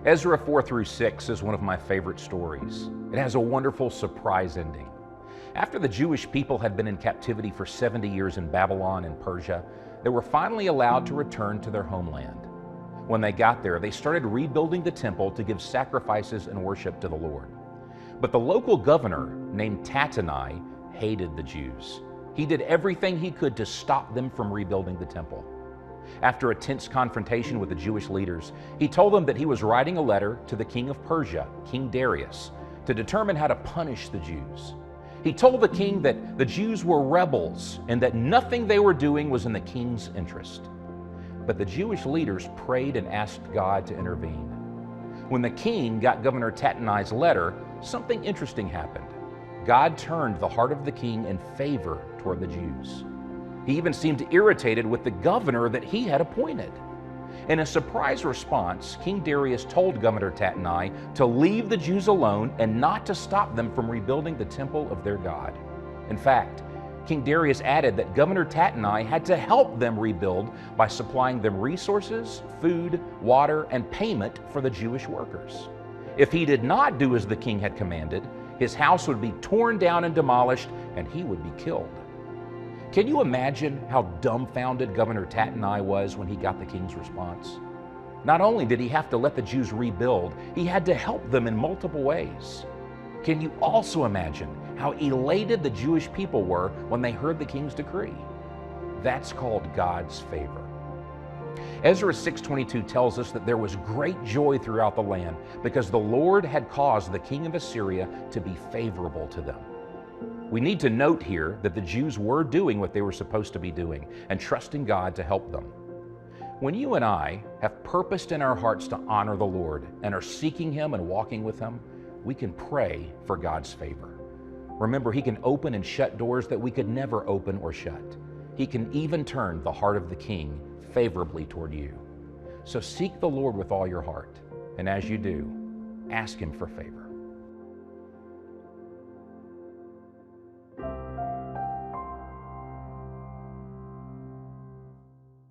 Ezra 4 through 6 is one of my favorite stories. It has a wonderful surprise ending. After the Jewish people had been in captivity for 70 years in Babylon and Persia, they were finally allowed to return to their homeland. When they got there, they started rebuilding the temple to give sacrifices and worship to the Lord. But the local governor, named Tattenai, hated the Jews. He did everything he could to stop them from rebuilding the temple. After a tense confrontation with the Jewish leaders, he told them that he was writing a letter to the king of Persia, King Darius, to determine how to punish the Jews. He told the king that the Jews were rebels and that nothing they were doing was in the king's interest. But the Jewish leaders prayed and asked God to intervene. When the king got Governor Tattenai's letter, something interesting happened. God turned the heart of the king in favor toward the Jews. He even seemed irritated with the governor that he had appointed. In a surprise response, King Darius told Governor Tattenai to leave the Jews alone and not to stop them from rebuilding the temple of their God. In fact, King Darius added that Governor Tattenai had to help them rebuild by supplying them resources, food, water, and payment for the Jewish workers. If he did not do as the king had commanded, his house would be torn down and demolished, and he would be killed. Can you imagine how dumbfounded Governor Tattenai was when he got the king's response? Not only did he have to let the Jews rebuild, he had to help them in multiple ways. Can you also imagine how elated the Jewish people were when they heard the king's decree? That's called God's favor. Ezra 6:22 tells us that there was great joy throughout the land because the Lord had caused the king of Assyria to be favorable to them. We need to note here that the Jews were doing what they were supposed to be doing and trusting God to help them. When you and I have purposed in our hearts to honor the Lord and are seeking Him and walking with Him, we can pray for God's favor. Remember, He can open and shut doors that we could never open or shut. He can even turn the heart of the king favorably toward you. So seek the Lord with all your heart, and as you do, ask Him for favor.